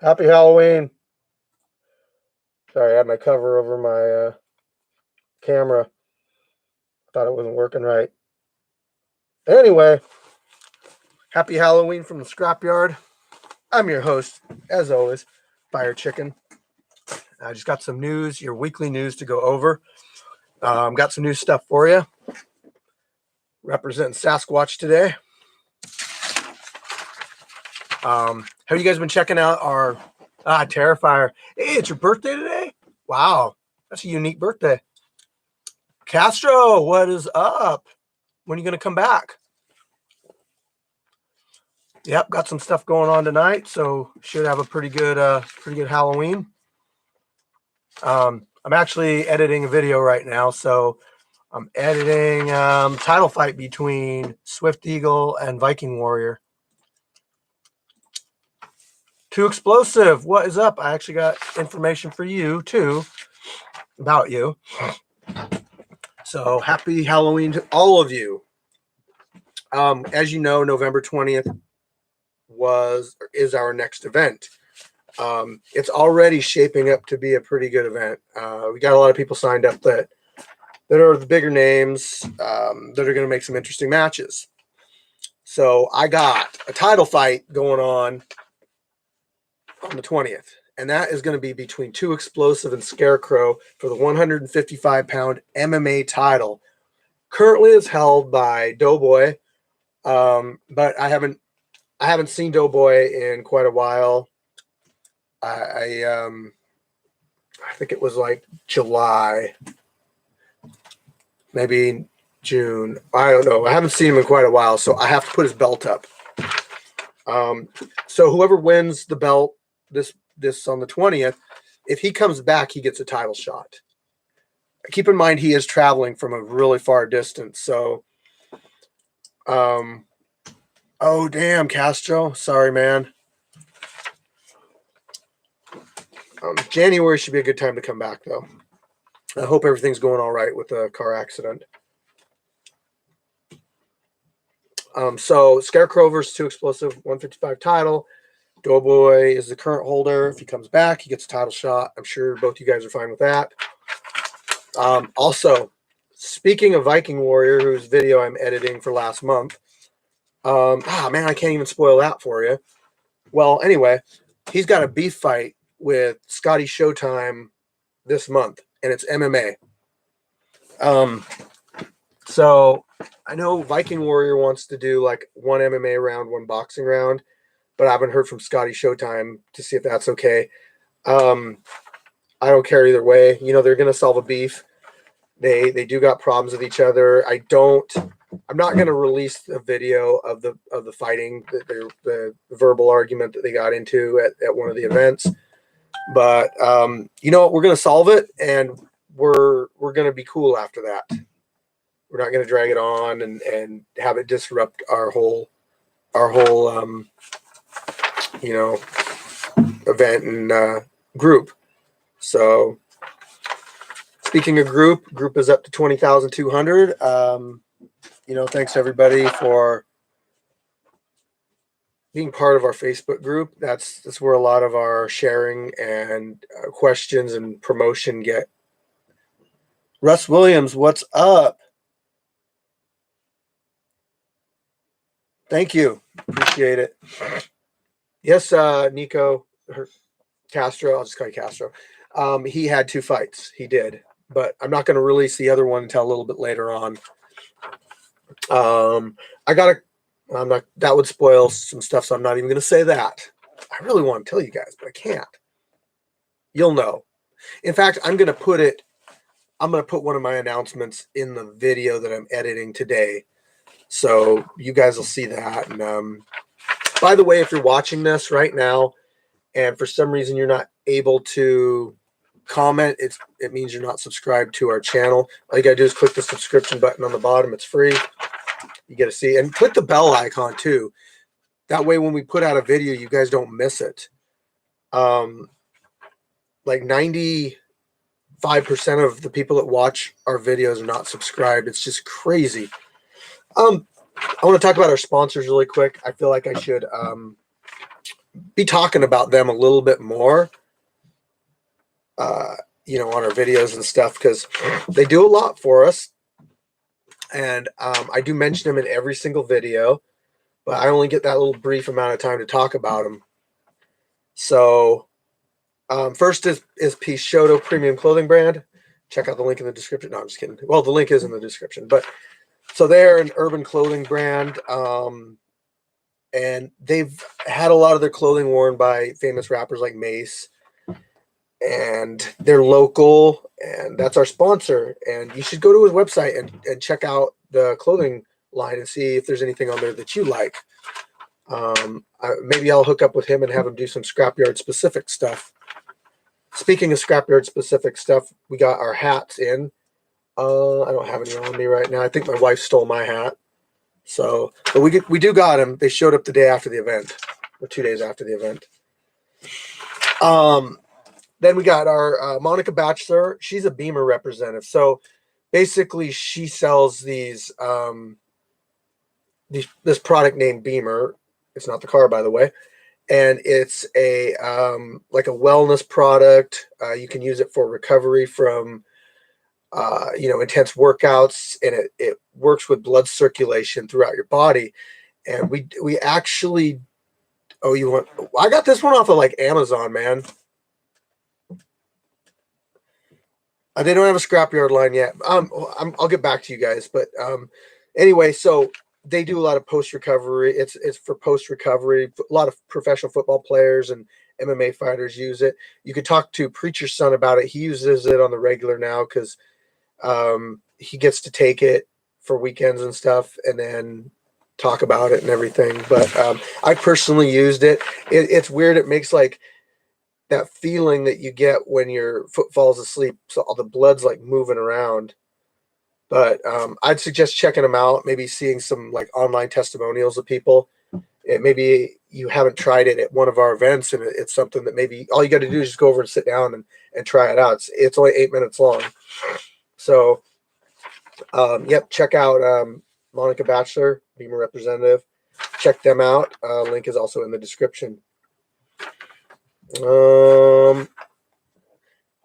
Happy Halloween. Sorry, I had my cover over my camera. Thought it wasn't working right. Anyway, happy Halloween from the scrapyard. I'm your host, as always, Fire Chicken. I just got some news, your weekly news to go over. Got some new stuff for you. Representing Sasquatch today. Have you guys been checking out our Terrifier? Hey, it's your birthday today? Wow, that's a unique birthday. Castro, what is up? When are you going to come back? Yep, got some stuff going on tonight, so should have a pretty good Halloween. I'm actually editing a video right now, so I'm editing title fight between Swift Eagle and Viking Warrior. Too Explosive, what is up? I actually got information for you too, about you. So happy Halloween to all of you. As you know, November 20th is our next event. It's already shaping up to be a pretty good event. We got a lot of people signed up that are the bigger names that are going to make some interesting matches. So I got a title fight going on the 20th, and that is going to be between Too Explosive and Scarecrow for the 155-pound MMA title. Currently is held by Doughboy, but I haven't seen Doughboy in quite a while. I think it was like July, maybe June. I don't know. I haven't seen him in quite a while, so I have to put his belt up. So whoever wins the belt this on the 20th, if he comes back, he gets a title shot. Keep in mind he is traveling from a really far distance, so oh damn, Castro, sorry man. January should be a good time to come back though. I hope everything's going all right with the car accident. So Scarecrow versus Too Explosive, 155 title. Doughboy is the current holder. If he comes back, he gets a title shot. I'm sure both you guys are fine with that. Also, speaking of Viking Warrior, whose video I'm editing for last month, man, I can't even spoil that for you. Well, anyway, he's got a beef fight with Scotty Showtime this month, and it's MMA. So I know Viking Warrior wants to do like one MMA round, one boxing round, but I haven't heard from Scotty Showtime to see if that's okay. I don't care either way. You know, they're going to solve a beef. They do got problems with each other. I'm not going to release the video of the fighting, the verbal argument that they got into at one of the events. But you know what? We're going to solve it, and we're going to be cool after that. We're not going to drag it on and have it disrupt our whole you know, event and group. So speaking of group is up to 20,200. You know, thanks to everybody for being part of our Facebook group. That's where a lot of our sharing and questions and promotion get. Russ Williams, what's up? Thank you. Appreciate it. Yes, Nico, Castro, I'll just call you Castro. He had 2 fights. He did. But I'm not going to release the other one until a little bit later on. That would spoil some stuff, so I'm not even going to say that. I really want to tell you guys, but I can't. You'll know. In fact, I'm going to put one of my announcements in the video that I'm editing today. So you guys will see that. And by the way, if you're watching this right now and for some reason you're not able to comment, it means you're not subscribed to our channel. All you gotta do is click the subscription button on the bottom. It's free. You get to see, and click the bell icon too. That way when we put out a video, you guys don't miss it. Like 95% of the people that watch our videos are not subscribed. It's just crazy. I want to talk about our sponsors really quick. I feel like I should be talking about them a little bit more, you know, on our videos and stuff, because they do a lot for us. And I do mention them in every single video, but I only get that little brief amount of time to talk about them. So first is Peixotto Premium Clothing Brand. Check out the link in the description. No, I'm just kidding. Well, the link is in the description. But so they're an urban clothing brand, and they've had a lot of their clothing worn by famous rappers like Mace. And they're local, and that's our sponsor. And you should go to his website and check out the clothing line and see if there's anything on there that you like. Maybe I'll hook up with him and have him do some scrapyard specific stuff. Speaking of scrapyard specific stuff, we got our hats in. I don't have any on me right now. I think my wife stole my hat. So, but we do got them. They showed up the day after the event, or 2 days after the event. Then we got our Monica Batchelor. She's a Bemer representative. So basically, she sells this product named Bemer. It's not the car, by the way. And it's a like a wellness product. You can use it for recovery from intense workouts, and it works with blood circulation throughout your body. And we actually, I got this one off of like Amazon, man. They don't have a scrapyard line yet. I'll get back to you guys, but anyway, so they do a lot of post recovery. It's for post recovery. A lot of professional football players and MMA fighters use it. You could talk to Preacher's son about it. He uses it on the regular now because he gets to take it for weekends and stuff, and then talk about it and everything. But I personally used it. It's weird. It makes like that feeling that you get when your foot falls asleep, so all the blood's like moving around. But I'd suggest checking them out, maybe seeing some like online testimonials of people. Maybe you haven't tried it at one of our events, and it's something that maybe all you got to do is just go over and sit down and try it out. It's only 8 minutes long. So, yep, check out Monica Batchelor, Bemer representative. Check them out. Link is also in the description.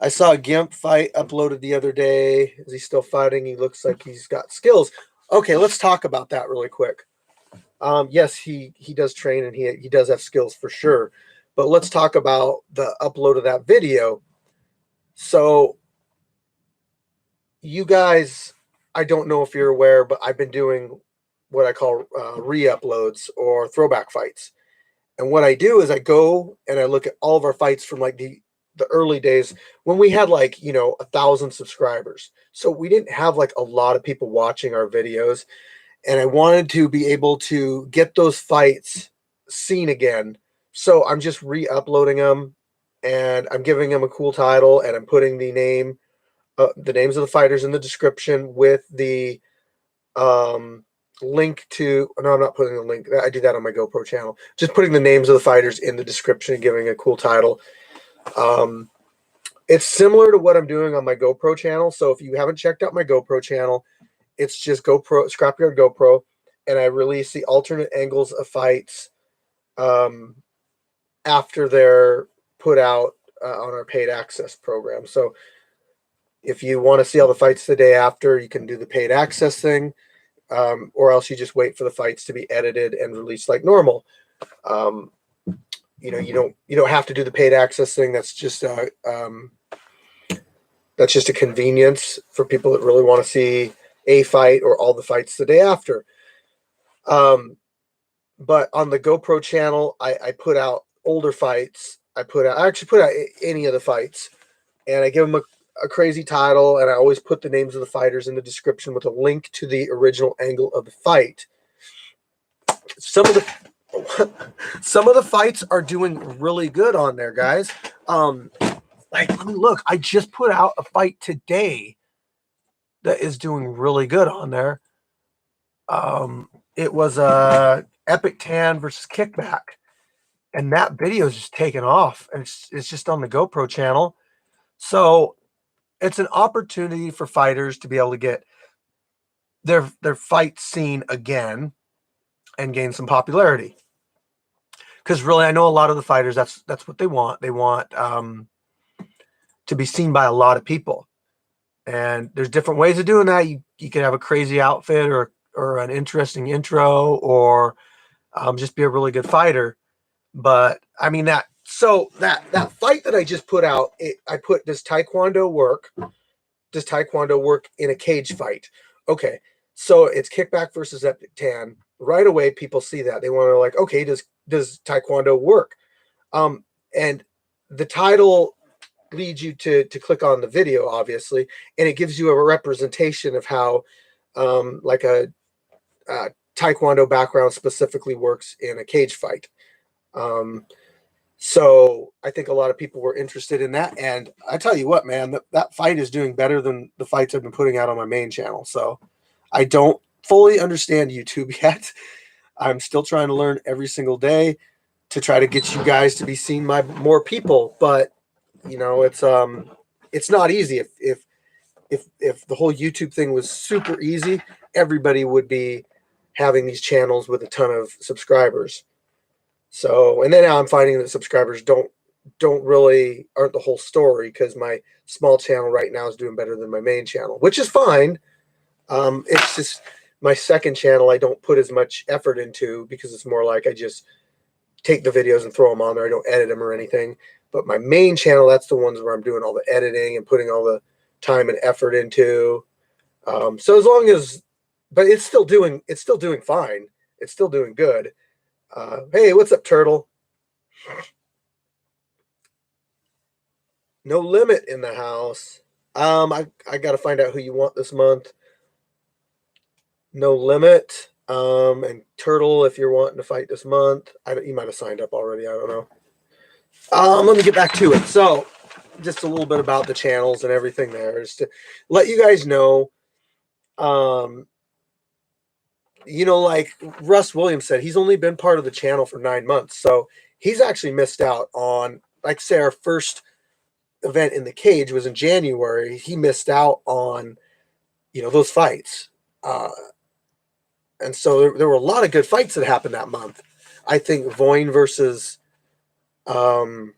I saw a Gimp fight uploaded the other day. Is he still fighting? He looks like he's got skills. Okay, let's talk about that really quick. Yes, he does train, and he does have skills for sure. But let's talk about the upload of that video. So you guys, I don't know if you're aware, but I've been doing what I call re-uploads or throwback fights. And what I do is I go and I look at all of our fights from like the early days when we had like, 1,000 subscribers. So we didn't have like a lot of people watching our videos. And I wanted to be able to get those fights seen again. So I'm just re-uploading them, and I'm giving them a cool title, and I'm putting the names of the fighters in the description with the link to, no, I'm not putting the link. I do that on my GoPro channel. Just putting the names of the fighters in the description and giving a cool title. It's similar to what I'm doing on my GoPro channel. So if you haven't checked out my GoPro channel, it's just GoPro, Scrapyard GoPro, and I release the alternate angles of fights after they're put out on our paid access program. So if you want to see all the fights the day after, you can do the paid access thing. Or else you just wait for the fights to be edited and released like normal. You don't have to do the paid access thing. That's just a convenience for people that really want to see a fight or all the fights the day after. But on the GoPro channel, I put out older fights. I actually put out any of the fights, and I give them a crazy title, and I always put the names of the fighters in the description with a link to the original angle of the fight. Some of the fights are doing really good on there, guys. Like, look, I just put out a fight today that is doing really good on there. It was Epic Tan versus Kickback, and that video is just taken off, and it's just on the GoPro channel. So it's an opportunity for fighters to be able to get their fight seen again and gain some popularity. because really, I know a lot of the fighters, that's what they want. They want to be seen by a lot of people. And there's different ways of doing that. You can have a crazy outfit or an interesting intro, or just be a really good fighter. But I mean that fight that I just put out, I put, does Taekwondo work? Does Taekwondo work in a cage fight? Okay, so it's kickback versus epic tan. Right away, people see that, they want to like, okay, does Taekwondo work? And the title leads you to click on the video, obviously, and it gives you a representation of how like a Taekwondo background specifically works in a cage fight. So I think a lot of people were interested in that. And I tell you what, man, that fight is doing better than the fights I've been putting out on my main channel. So I don't fully understand YouTube yet. I'm still trying to learn every single day to try to get you guys to be seen by more people. But you know, it's not easy. If the whole YouTube thing was super easy, everybody would be having these channels with a ton of subscribers. So, and then now I'm finding that subscribers aren't the whole story, because my small channel right now is doing better than my main channel, which is fine. It's just my second channel I don't put as much effort into, because it's more like I just take the videos and throw them on there. I don't edit them or anything. But my main channel, that's the ones where I'm doing all the editing and putting all the time and effort into. So as long as, but it's still doing fine. It's still doing good. Hey, what's up, Turtle? No Limit in the house. I got to find out who you want this month. No Limit. And Turtle, if you're wanting to fight this month, you might have signed up already. I don't know. Let me get back to it. So, just a little bit about the channels and everything there, is to let you guys know. You know, like Russ Williams said, he's only been part of the channel for 9 months. So he's actually missed out on, like, say, our first event in the cage was in January. He missed out on, you know, those fights. And so there were a lot of good fights that happened that month. I think Voin versus Bad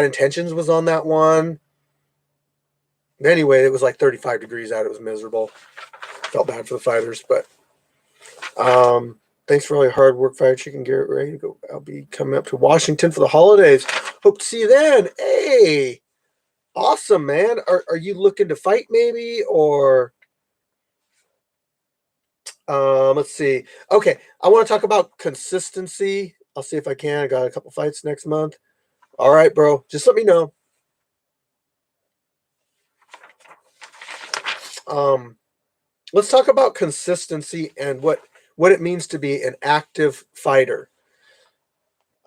Intentions was on that one. Anyway, it was like 35 degrees out. It was miserable. Felt bad for the fighters, but thanks for all your hard work, Fire Chicken. Get ready to go. I'll be coming up to Washington for the holidays. Hope to see you then. Hey, awesome, man. Are you looking to fight maybe, or let's see. Okay, I want to talk about consistency. I'll see if I can. I got a couple fights next month. All right, bro. Just let me know. Let's talk about consistency and what it means to be an active fighter.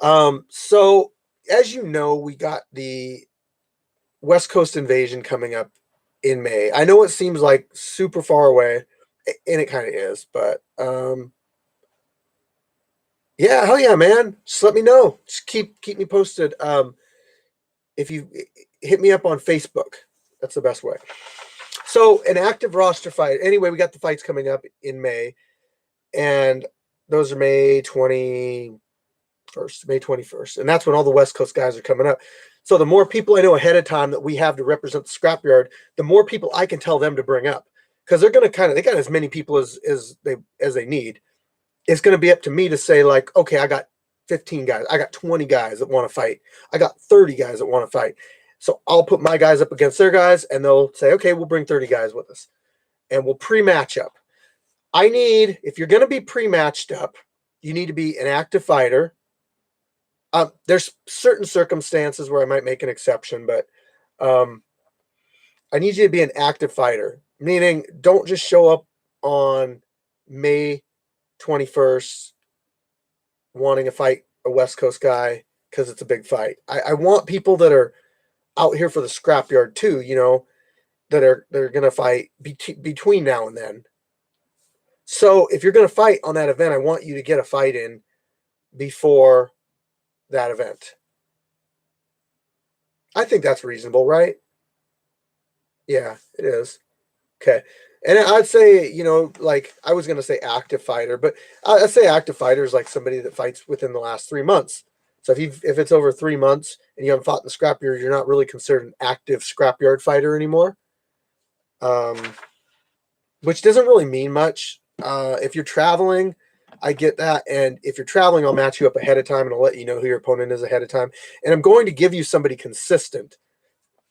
So as you know, we got the West Coast invasion coming up in May. I know it seems like super far away, and it kind of is, but yeah, hell yeah, man. Just let me know. Just keep me posted. If you hit me up on Facebook, that's the best way. So an active roster fight. Anyway, we got the fights coming up in May, and those are May 21st, and that's when all the West Coast guys are coming up. So the more people I know ahead of time that we have to represent the scrapyard, the more people I can tell them to bring up, because they're going to they got as many people as they need. It's going to be up to me to say, like, okay, I got 15 guys, I got 20 guys that want to fight, I got 30 guys that want to fight. So I'll put my guys up against their guys, and they'll say, okay, we'll bring 30 guys with us, and we'll pre-match up. If you're going to be pre-matched up, you need to be an active fighter. There's certain circumstances where I might make an exception, but I need you to be an active fighter, meaning don't just show up on May 21st wanting to fight a West Coast guy because it's a big fight. I want people that are out here for the scrapyard too, you know, they're going to fight between now and then. So if you're going to fight on that event, I want you to get a fight in before that event. I think that's reasonable, right? Yeah, it is. Okay. And I'd say, you know, like I was going to say active fighter, but I'd say active fighter is like somebody that fights within the last 3 months. So if it's over 3 months and you haven't fought in the scrapyard, you're not really considered an active scrapyard fighter anymore. Which doesn't really mean much. If you're traveling, I get that. And if you're traveling, I'll match you up ahead of time and I'll let you know who your opponent is ahead of time. And I'm going to give you somebody consistent,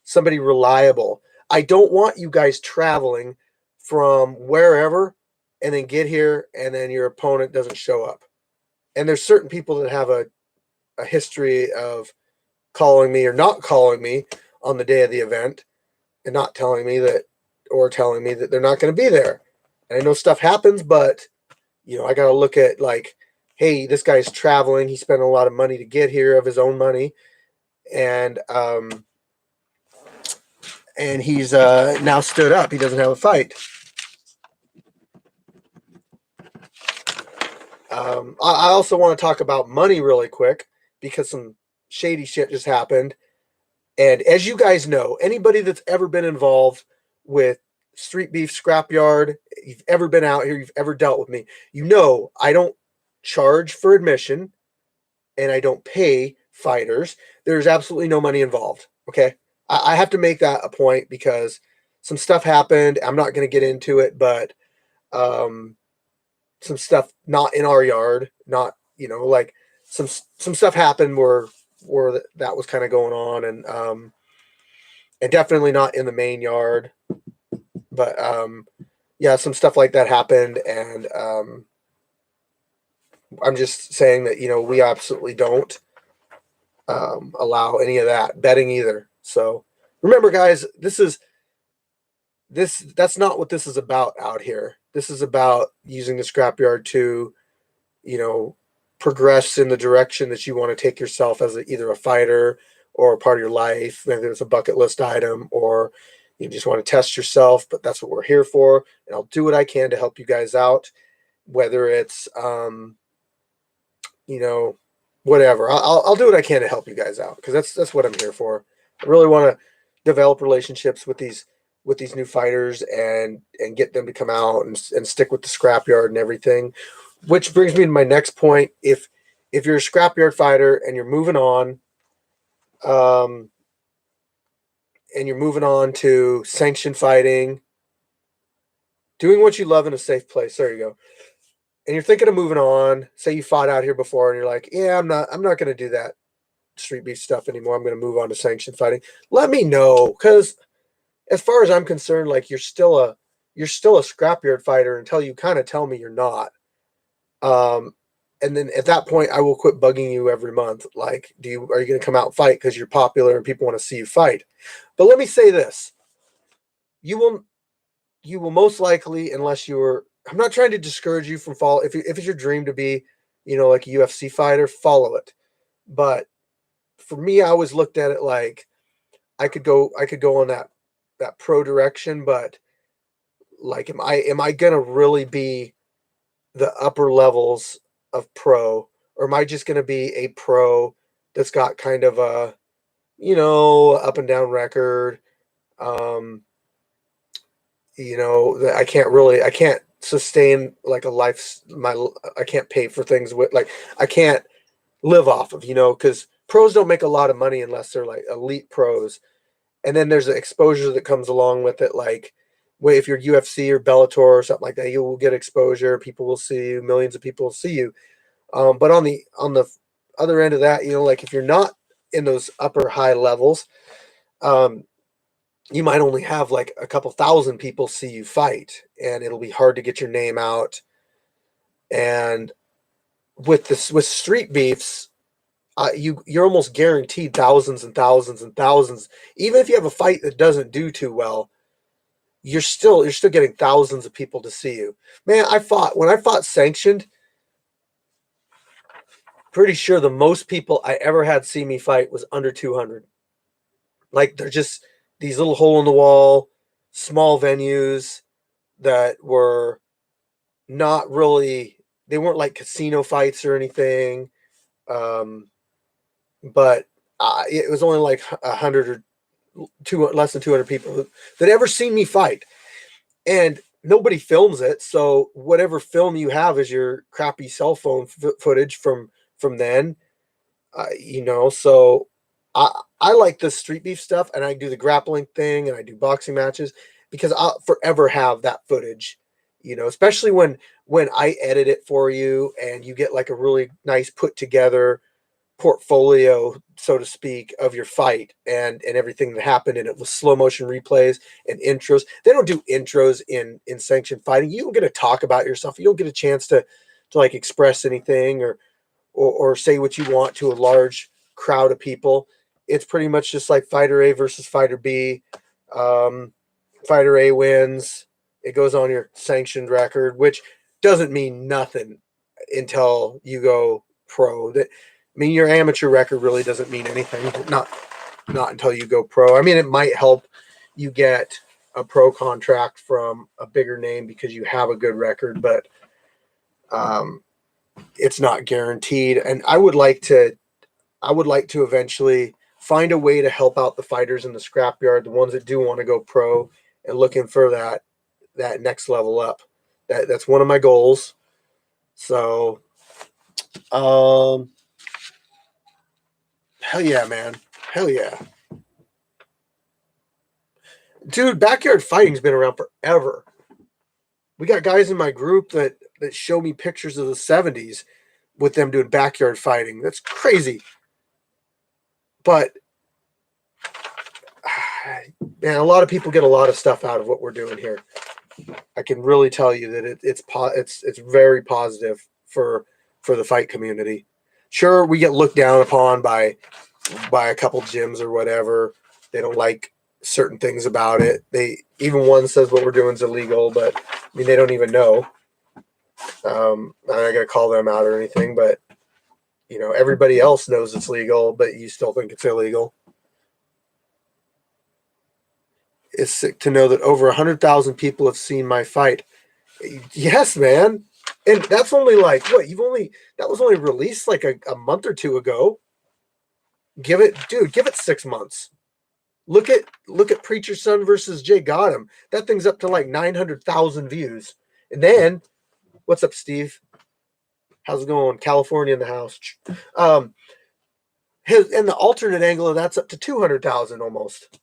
somebody reliable. I don't want you guys traveling from wherever and then get here and then your opponent doesn't show up. And there's certain people that have a history of calling me or not calling me on the day of the event and not telling me that, or telling me that they're not going to be there. And I know stuff happens, but you know, I got to look at like, hey, this guy's traveling. He spent a lot of money to get here of his own money. And he's now stood up. He doesn't have a fight. I also want to talk about money really quick because some shady shit just happened. And as you guys know, anybody that's ever been involved with Street Beef Scrapyard, you've ever been out here, you've ever dealt with me, you know I don't charge for admission and I don't pay fighters. There's absolutely no money involved. Okay. I have to make that a point because some stuff happened. I'm not going to get into it, but some stuff not in our yard, not, you know, like some stuff happened where that was kind of going on, and definitely not in the main yard, but yeah, some stuff like that happened, and I'm just saying that, you know, we absolutely don't allow any of that betting either. So remember, guys, that's not what this is about out here. This is about using the scrapyard to, you know, progress in the direction that you want to take yourself as either a fighter or a part of your life. Maybe it's a bucket list item or you just want to test yourself, but that's what we're here for. And I'll do what I can to help you guys out, whether it's, you know, whatever. I'll do what I can to help you guys out because that's what I'm here for. I really want to develop relationships with these new fighters and get them to come out and stick with the scrapyard and everything. Which brings me to my next point. If you're a scrapyard fighter and you're moving on, to sanctioned fighting, doing what you love in a safe place. There you go. And you're thinking of moving on. Say you fought out here before, and you're like, yeah, I'm not going to do that street beef stuff anymore. I'm going to move on to sanctioned fighting. Let me know, because as far as I'm concerned, like you're still a scrapyard fighter until you kind of tell me you're not. And then at that point, I will quit bugging you every month. Like, are you going to come out and fight because you're popular and people want to see you fight? But let me say this: you will most likely, unless I'm not trying to discourage you from follow. If it's your dream to be, you know, like a UFC fighter, follow it. But for me, I always looked at it like I could go on that pro direction, but like, am I gonna really be the upper levels of pro, or am I just gonna be a pro that's got kind of a, you know, up and down record? You know, that I can't sustain like a life. I can't pay for things with, like, I can't live off of, you know, because pros don't make a lot of money unless they're like elite pros. And then there's the exposure that comes along with it. Like, if you're UFC or Bellator or something like that, you will get exposure. People will see you. Millions of people will see you. But on the other end of that, you know, like if you're not in those upper high levels, you might only have like a couple thousand people see you fight, and it'll be hard to get your name out. And with street beefs, you're almost guaranteed thousands and thousands and thousands. Even if you have a fight that doesn't do too well, you're still getting thousands of people to see you. Man, when I fought sanctioned, pretty sure the most people I ever had see me fight was under 200. Like, they're just these little hole in the wall, small venues that were not really, they weren't like casino fights or anything. But it was only like 100 or less than 200 people that ever seen me fight. and nobody films it. So whatever film you have is your crappy cell phone footage from then. You know, so I like the street beef stuff, and I do the grappling thing, and I do boxing matches because I'll forever have that footage. You know, especially when I edit it for you, and you get like a really nice put together portfolio, so to speak, of your fight and everything that happened in it with slow motion replays and intros. They don't do intros in sanctioned fighting. You don't get to talk about yourself. You don't get a chance to like express anything or say what you want to a large crowd of people. It's pretty much just like fighter A versus fighter B. Fighter A wins. It goes on your sanctioned record, which doesn't mean nothing until you go pro. That I mean, your amateur record really doesn't mean anything. Not until you go pro. I mean, it might help you get a pro contract from a bigger name because you have a good record, but it's not guaranteed. And I would like to eventually find a way to help out the fighters in the scrapyard, the ones that do want to go pro and looking for that next level up. That's one of my goals. So, hell yeah, man. Hell yeah. Dude, backyard fighting's been around forever. We got guys in my group that show me pictures of the 70s with them doing backyard fighting. That's crazy. But man, a lot of people get a lot of stuff out of what we're doing here. I can really tell you that it's very positive for the fight community. Sure, we get looked down upon by a couple gyms or whatever. They don't like certain things about it. Even one says what we're doing is illegal, but I mean they don't even know. I'm not gonna call them out or anything, but you know everybody else knows it's legal, but you still think it's illegal. It's sick to know that over 100,000 people have seen my fight. Yes, man. And that's only like what that was only released like a month or two ago. Give it 6 months. Look at Preacher Son versus Jay Gotham. That thing's up to like 900,000 views. And then, what's up, Steve? How's it going? California in the house. And the alternate angle of that's up to 200,000 almost.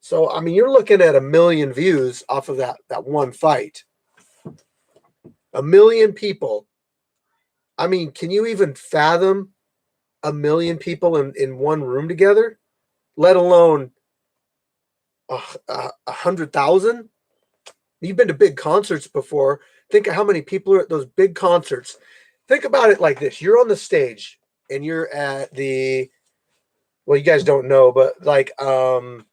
So I mean, you're looking at 1 million views off of that one fight. 1 million people. I mean, can you even fathom 1 million people in one room together? Let alone 100,000. You've been to big concerts before. Think of how many people are at those big concerts. Think about it like this. You're on the stage and you're at well, you guys don't know, but like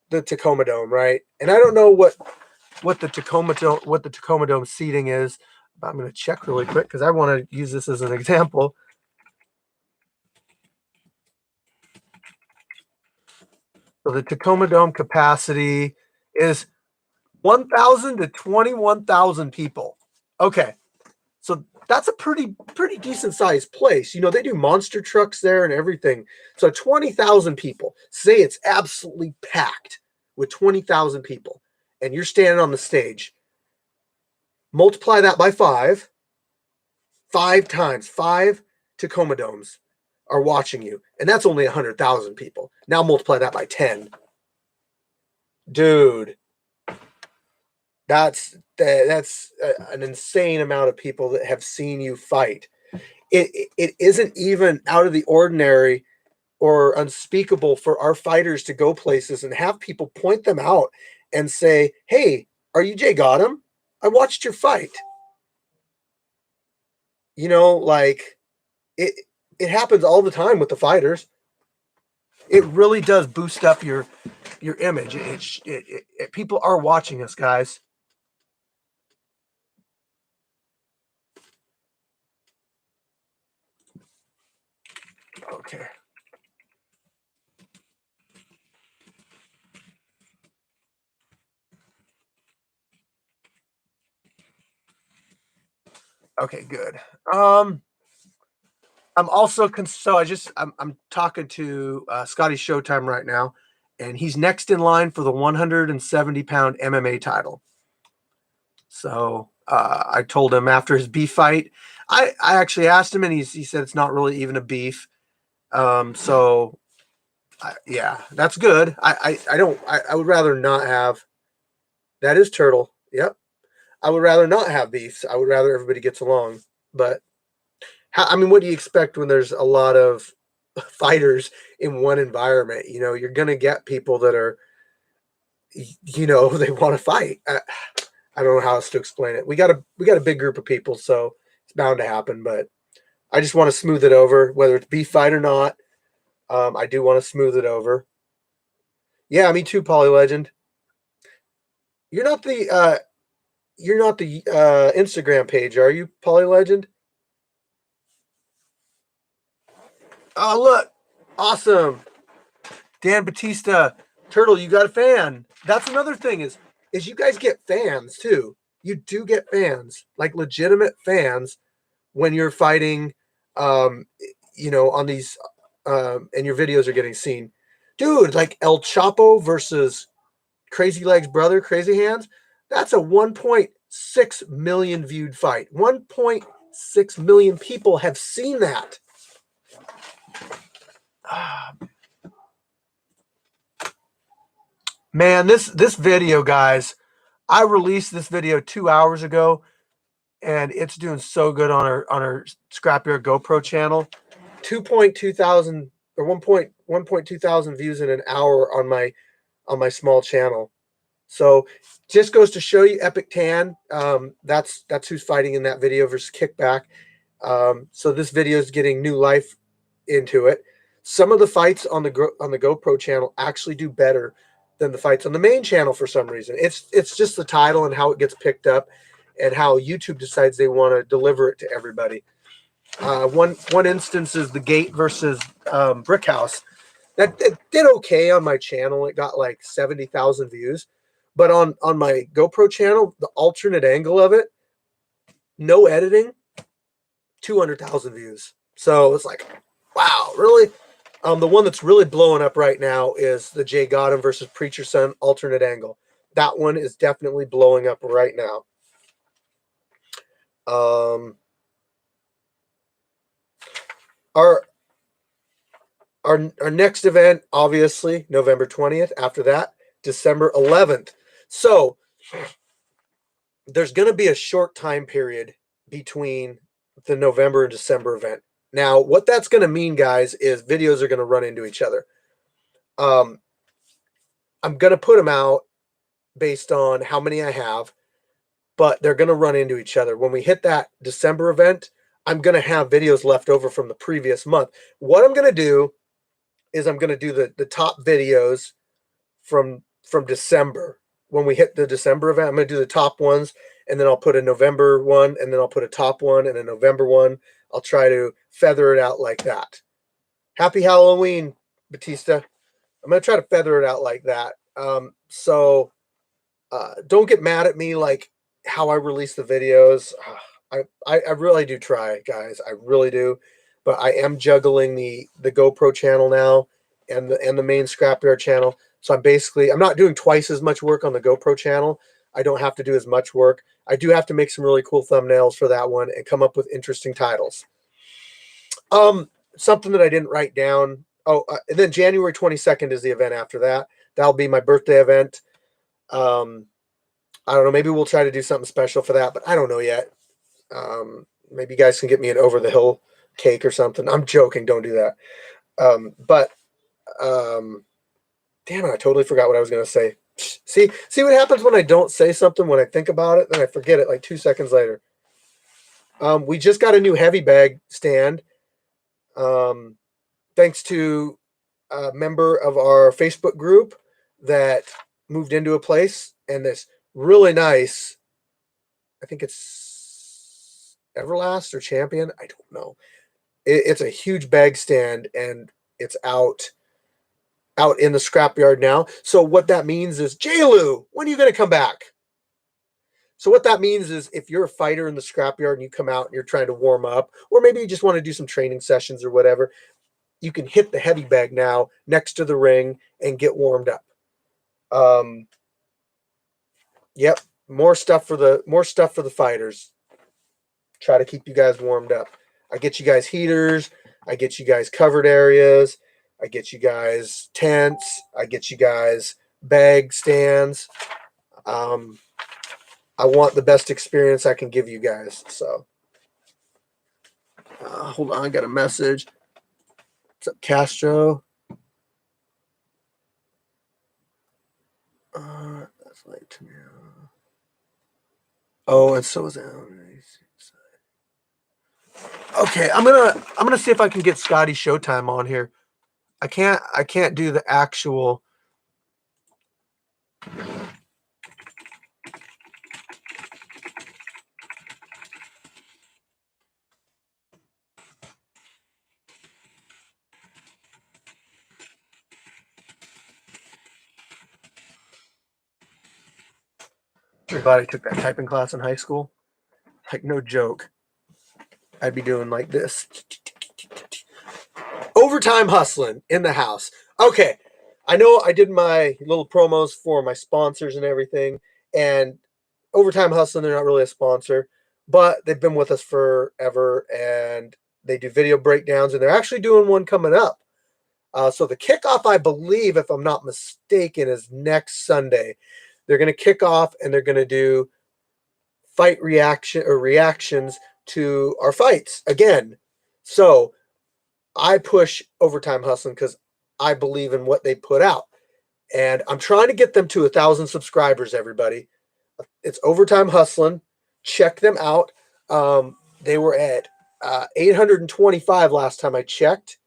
the Tacoma Dome, right? And I don't know what the Tacoma Dome seating is, but I'm going to check really quick because I want to use this as an example. So the Tacoma Dome capacity is 1,000 to 21,000 people. Okay. So that's a pretty decent sized place. You know, they do monster trucks there and everything. So 20,000 people. Say it's absolutely packed with 20,000 people and you're standing on the stage. Multiply that by 5 times. 5 Tacoma Domes are watching you. And that's only 100,000 people. Now multiply that by 10. Dude. That's an insane amount of people that have seen you fight. It isn't even out of the ordinary or unspeakable for our fighters to go places and have people point them out and say, "Hey, are you Jay Gotham? I watched your fight." You know, like it happens all the time with the fighters. It really does boost up your image. People are watching us, guys. Okay. Okay, good. I'm also I'm talking to Scotty Showtime right now, and he's next in line for the 170-pound MMA title. So I told him after his beef fight, I actually asked him, and he said it's not really even a beef. So yeah, that's good. I would rather not have. That is turtle. Yep. I would rather not have beefs. I would rather everybody gets along. But I mean, what do you expect when there's a lot of fighters in one environment? You know, you're gonna get people that are, you know, they want to fight. I don't know how else to explain it. We got a big group of people, so it's bound to happen. But I just want to smooth it over, whether it's beef fight or not. I do want to smooth it over. Yeah, me too, Paulie Legend. You're not the Instagram page, are you, Paulie Legend? Oh, look, awesome, Dan Batista, Turtle. You got a fan. That's another thing is you guys get fans too. You do get fans, like legitimate fans, when you're fighting. You know, on these, and your videos are getting seen, dude. Like El Chapo versus Crazy Legs brother, Crazy Hands. That's a 1.6 million viewed fight. 1.6 million people have seen that. Man, this video, guys, I released this video 2 hours ago, and it's doing so good on our Scrapyard GoPro channel. 2.2 thousand or 1.2 thousand views in an hour on my small channel. So just goes to show you, Epic Tan. That's who's fighting in that video versus Kickback. So this video is getting new life into it. Some of the fights on the GoPro channel actually do better than the fights on the main channel for some reason. It's just the title and how it gets picked up, and how YouTube decides they want to deliver it to everybody. One instance is the Gate versus Brick House. That did okay on my channel. It got like 70,000 views. But on my GoPro channel, the alternate angle of it, no editing, 200,000 views. So it's like, wow, really? The one that's really blowing up right now is the Jay Gotham versus Preacher Son alternate angle. That one is definitely blowing up right now. Our next event, obviously, November 20th. After that, December 11th. So there's going to be a short time period between the November and December event. Now, what that's going to mean, guys, is videos are going to run into each other. I'm going to put them out based on how many I have, but they're going to run into each other. When we hit that December event, I'm going to have videos left over from the previous month. What I'm going to do is I'm going to do the top videos from December. When we hit the December event, I'm going to do the top ones, and then I'll put a November one, and then I'll put a top one and a November one. I'll try to feather it out like that. Happy Halloween, Batista. I'm going to try to feather it out like that. So don't get mad at me like how I release the videos. I really do try, guys. I really do. But I am juggling the GoPro channel now and the main Scrapyard channel. So I'm not doing twice as much work on the GoPro channel. I don't have to do as much work. I do have to make some really cool thumbnails for that one and come up with interesting titles. Something that I didn't write down. Oh, and then January 22nd is the event after that. That'll be my birthday event. I don't know. Maybe we'll try to do something special for that, but I don't know yet. Maybe you guys can get me an over the hill cake or something. I'm joking. Don't do that. Damn it, I totally forgot what I was going to say. See what happens when I don't say something when I think about it, then I forget it like 2 seconds later. We just got a new heavy bag stand. Thanks to a member of our Facebook group that moved into a place, and this really nice, I think it's Everlast or Champion. I don't know. It's a huge bag stand, and it's out in the scrapyard now. So what that means is, J-Lou, when are you going to come back? So what that means is if you're a fighter in the scrapyard and you come out and you're trying to warm up, or maybe you just want to do some training sessions or whatever, you can hit the heavy bag now next to the ring and get warmed up. Yep. More stuff for the fighters. Try to keep you guys warmed up. I get you guys heaters. I get you guys covered areas. I get you guys tents. I get you guys bag stands. I want the best experience I can give you guys. So, hold on, I got a message. What's up, Castro? That's like tomorrow. Oh, and so is that. Okay, I'm gonna see if I can get Scotty Showtime on here. I can't do the actual. Everybody took that typing class in high school. Like, no joke. I'd be doing like this. Overtime hustling in the house. Okay. I know I did my little promos for my sponsors and everything. And Overtime Hustling, they're not really a sponsor, but they've been with us forever. And they do video breakdowns. And they're actually doing one coming up. So the kickoff, I believe, if I'm not mistaken, is next Sunday. They're going to kick off and they're going to do fight reaction or reactions to our fights again. So I push Overtime Hustling because I believe in what they put out. And I'm trying to get them to 1,000 subscribers, everybody. It's Overtime Hustling. Check them out. They were at 825 last time I checked.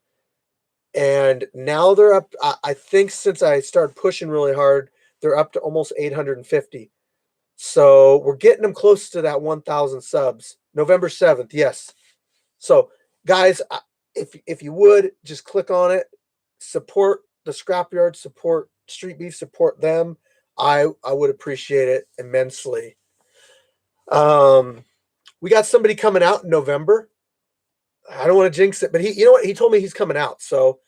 And now they're up. I think since I started pushing really hard, they're up to almost 850. So we're getting them close to that 1,000 subs. November 7th, yes. So, guys, if you would, just click on it. Support the Scrapyard, support Street Beef, support them. I would appreciate it immensely. We got somebody coming out in November. I don't want to jinx it, but you know what? He told me he's coming out. So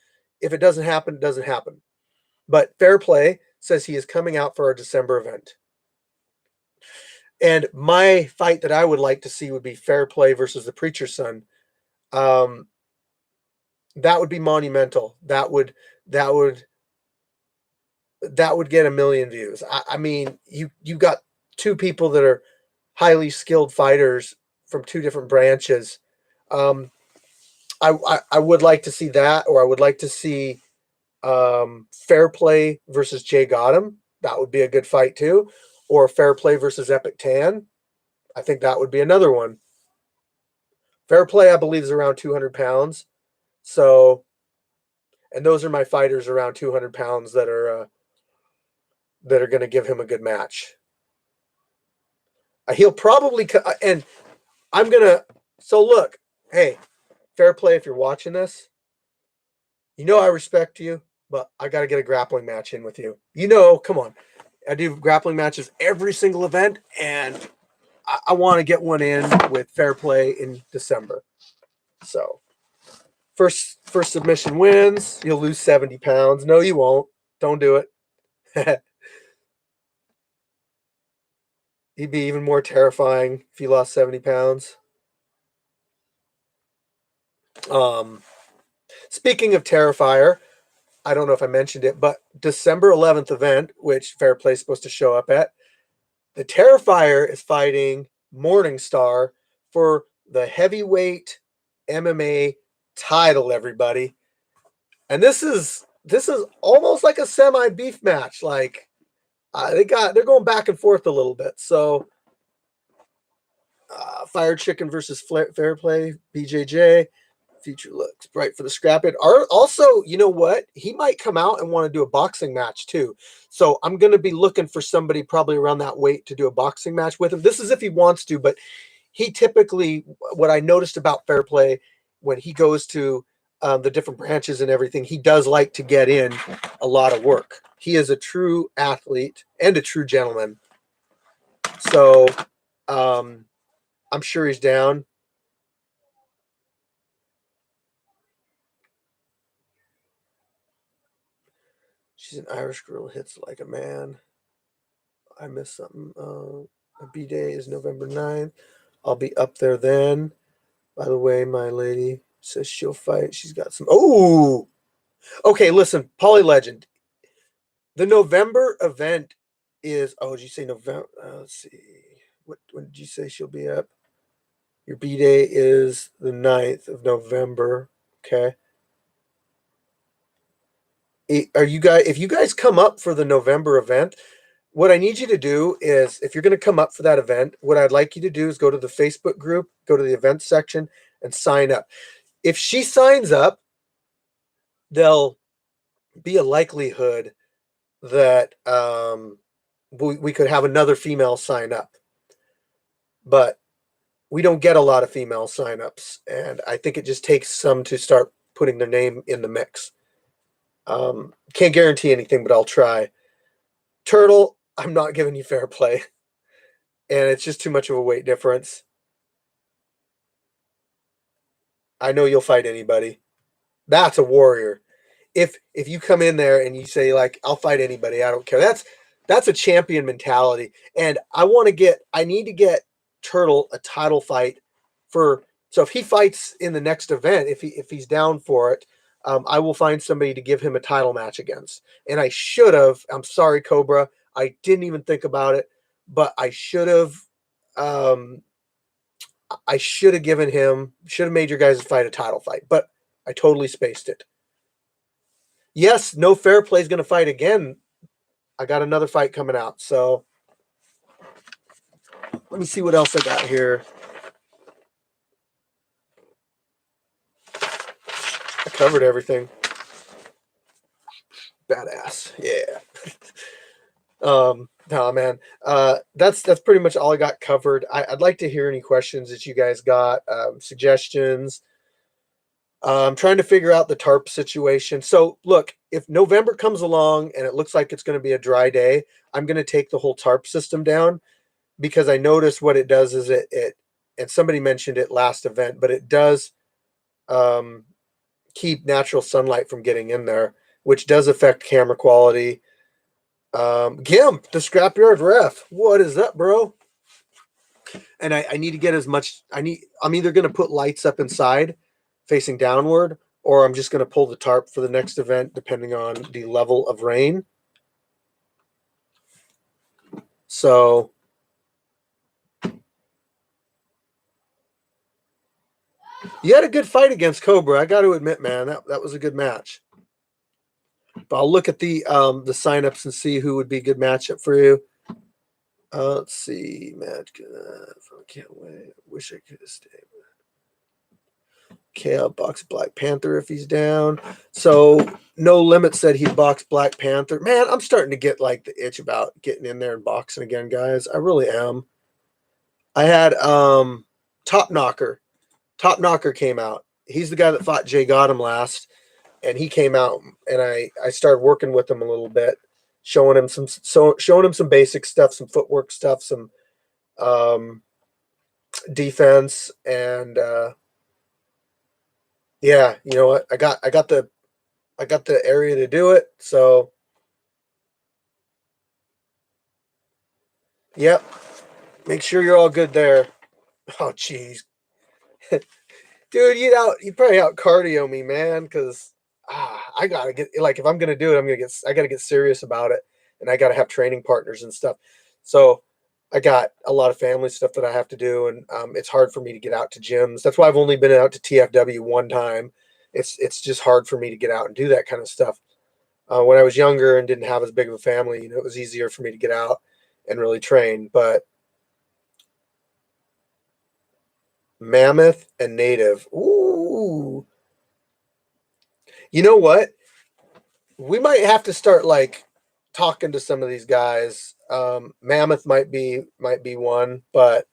if it doesn't happen, it doesn't happen. But Fairplay says he is coming out for our December event. And my fight that I would like to see would be Fairplay versus the Preacher's Son. That would be monumental. That would get 1 million views. I mean, you got two people that are highly skilled fighters from two different branches. I would like to see that, or I would like to see Fairplay versus Jay Gotham. That would be a good fight too. Or Fairplay versus Epic Tan. I think that would be another one. Fairplay, I believe, is around 200 pounds. So, and those are my fighters around 200 pounds that are going to give him a good match. He'll probably, and I'm going to, so look, hey, Fairplay, if you're watching this, you know I respect you, but I got to get a grappling match in with you. You know, come on. I do grappling matches every single event, and I want to get one in with Fairplay in December. So, first submission wins. You'll lose 70 pounds. No, you won't. Don't do it. He'd be even more terrifying if he lost 70 pounds. Speaking of Terrifier, I don't know if I mentioned it, but December 11th event, which Fairplay is supposed to show up at, the Terrifier is fighting Morningstar for the heavyweight MMA title, everybody. And this is almost like a semi beef match. Like they're going back and forth a little bit. So Fire Chicken versus Fairplay, BJJ. Future looks bright for the scrap it. Also, you know what? He might come out and want to do a boxing match too. So I'm going to be looking for somebody probably around that weight to do a boxing match with him. This is if he wants to, but he typically, what I noticed about Fairplay when he goes to the different branches and everything, he does like to get in a lot of work. He is a true athlete and a true gentleman. So I'm sure he's down. She's an Irish girl, hits like a man. I missed something. My B-Day is November 9th. I'll be up there then. By the way, my lady says she'll fight. She's got some... Oh! Okay, listen. Paulie Legend. The November event is... Oh, did you say November? Let's see. When did you say she'll be up? Your B-Day is the 9th of November. Okay. If you guys come up for the November event, what I need you to do is, if you're going to come up for that event, what I'd like you to do is go to the Facebook group, go to the events section, and sign up. If she signs up, there'll be a likelihood that we could have another female sign up. But we don't get a lot of female signups, and I think it just takes some to start putting their name in the mix. Can't guarantee anything, but I'll try. Turtle, I'm not giving you fair play, and it's just too much of a weight difference. I know you'll fight anybody. That's a warrior. If you come in there and you say, like, I'll fight anybody, I don't care. That's a champion mentality. And I need to get Turtle a title fight so if he fights in the next event, if he's down for it, I will find somebody to give him a title match against. And I should have, I'm sorry, Cobra, I didn't even think about it, but I should have should have made your guys fight a title fight, but I totally spaced it. Yes, no Fairplay is going to fight again. I got another fight coming out, so let me see what else I got here. I covered everything. Badass, yeah. No, man. That's pretty much all I got covered. I'd like to hear any questions that you guys got, suggestions. I'm trying to figure out the tarp situation. So look, if November comes along and it looks like it's going to be a dry day, I'm going to take the whole tarp system down, because I noticed what it does is it and somebody mentioned it last event, but it does keep natural sunlight from getting in there, which does affect camera quality. Gimp, the scrapyard ref. What is up, bro? And I need to get as much. I'm either going to put lights up inside facing downward, or I'm just going to pull the tarp for the next event, depending on the level of rain. So you had a good fight against Cobra. I got to admit, man, that was a good match. But I'll look at the signups and see who would be a good matchup for you. Let's see, Matt. I can't wait. Wish I could have stayed. Okay, I'll box Black Panther if he's down. So No Limit said he'd box Black Panther. Man, I'm starting to get like the itch about getting in there and boxing again, guys. I really am. I had Top Knocker. Top Knocker came out. He's the guy that fought Jay Gotham last, and he came out, and I started working with him a little bit, showing him some basic stuff, some footwork stuff, some defense, and yeah, you know what? I got the area to do it. So, yep. Make sure you're all good there. Oh, jeez. Dude, you probably out cardio me, man, because I gotta get, like, if I'm gonna do it, I gotta get serious about it, and I gotta have training partners and stuff. So I got a lot of family stuff that I have to do, and it's hard for me to get out to gyms. That's why I've only been out to TFW one time. It's just hard for me to get out and do that kind of stuff. When I was younger and didn't have as big of a family, it was easier for me to get out and really train. But Mammoth and Native. Ooh. You know what? We might have to start like talking to some of these guys. Mammoth might be one, but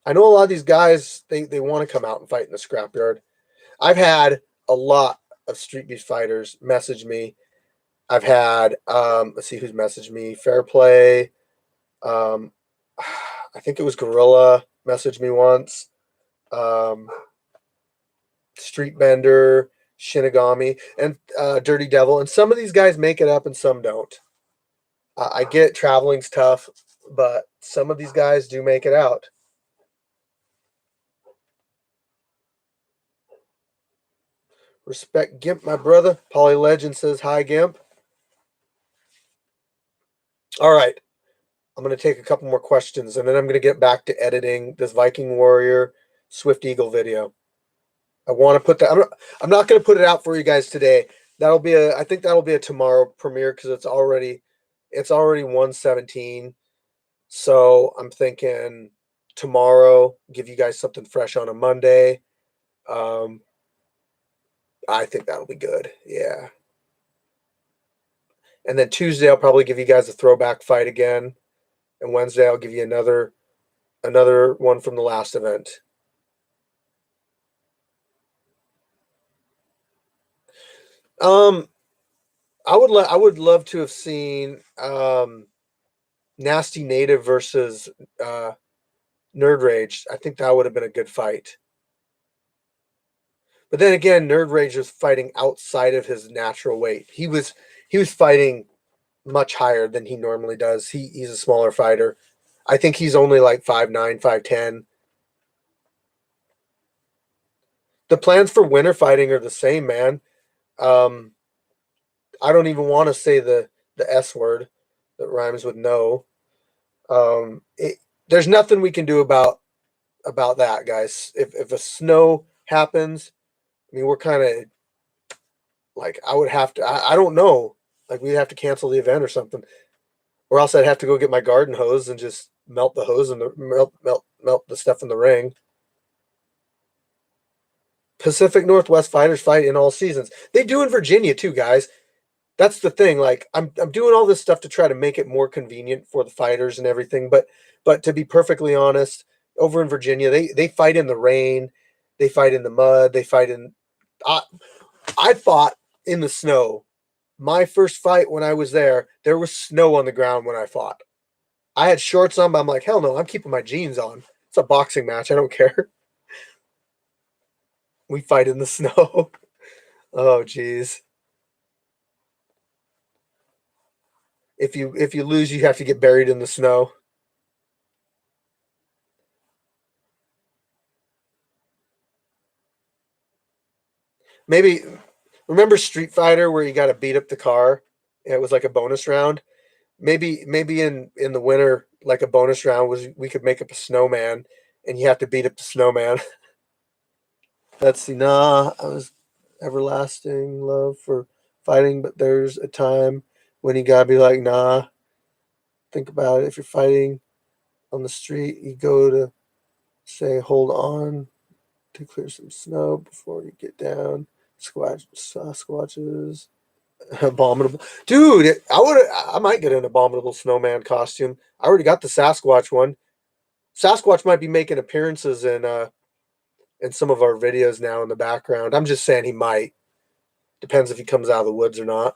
I know a lot of these guys, they want to come out and fight in the scrapyard. I've had a lot of Street Beef fighters message me. I've had let's see who's messaged me. Fairplay. I think it was Gorilla messaged me once. Street Bender, Shinigami, and Dirty Devil. And some of these guys make it up and some don't. I get traveling's tough. but some of these guys do make it out. Respect Gimp, my brother. Paulie Legend says hi, Gimp. All right. I'm going to take a couple more questions, and then I'm going to get back to editing this Viking Warrior Swift Eagle video. I want to put that. I'm not going to put it out for you guys today. I think that'll be a tomorrow premiere because it's already 1:17. So I'm thinking tomorrow, give you guys something fresh on a Monday. I think that'll be good. Yeah. And then Tuesday, I'll probably give you guys a throwback fight again. And Wednesday, I'll give you another one from the last event. I would love to have seen Nasty Native versus Nerd Rage. I think that would have been a good fight. But then again, Nerd Rage was fighting outside of his natural weight. He was fighting much higher than he normally does. He's a smaller fighter. I think he's only like 5'9", 5'10". The plans for winter fighting are the same, man. I don't even want to say the S word that rhymes with no. There's nothing we can do about that, guys. If a snow happens, I mean, we're kind of like, I would have to. I don't know. Like, we'd have to cancel the event or something, or else I'd have to go get my garden hose and just melt the hose and melt the stuff in the ring. Pacific Northwest fighters fight in all seasons. They do in Virginia too, guys. That's the thing. Like, I'm doing all this stuff to try to make it more convenient for the fighters and everything. But to be perfectly honest, over in Virginia, they fight in the rain, they fight in the mud, they fight in. I fought in the snow. My first fight when I was there was snow on the ground when I fought. I had shorts on, but I'm like, hell no, I'm keeping my jeans on. It's a boxing match. I don't care. We fight in the snow. Oh, geez. If you lose, you have to get buried in the snow. Maybe remember Street Fighter where you got to beat up the car? It was like a bonus round. Maybe in the winter, like a bonus round was we could make up a snowman, and you have to beat up the snowman. Let's see. Nah, I was everlasting love for fighting, but there's a time when you gotta be like, nah. Think about it. If you're fighting on the street, you go to say, hold on to clear some snow before you get down. SASQUATCH'S. Abominable. Dude, I might get an abominable snowman costume. I already got the Sasquatch one. Sasquatch might be making appearances in some of our videos now in the background. I'm just saying he might. Depends if he comes out of the woods or not.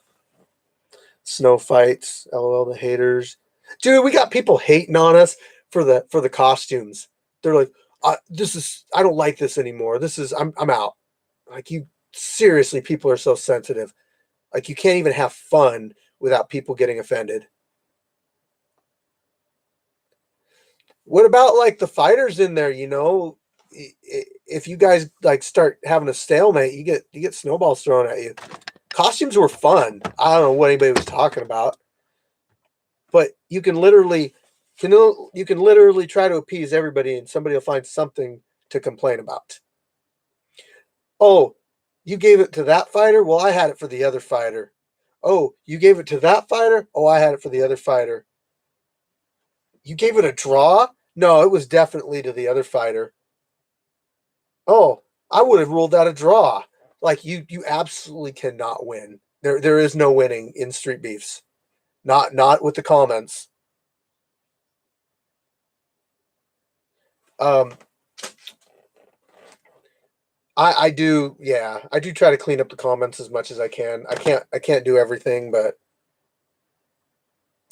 Snow fights. LOL the haters. Dude, we got people hating on us for the costumes. They're like, I don't like this anymore. I'm out. Like, you seriously, people are so sensitive. Like, you can't even have fun without people getting offended. What about like the fighters in there, if you guys like start having a stalemate, you get snowballs thrown at you. Costumes were fun. I don't know what anybody was talking about. But you can literally try to appease everybody and somebody will find something to complain about. Oh, you gave it to that fighter? Well, I had it for the other fighter. Oh, you gave it to that fighter? Oh, I had it for the other fighter. You gave it a draw? No, it was definitely to the other fighter. Oh, I would have ruled that a draw. Like, you absolutely cannot win. There is no winning in Street Beefs. Not with the comments. I do, yeah. I do try to clean up the comments as much as I can. I can't do everything, but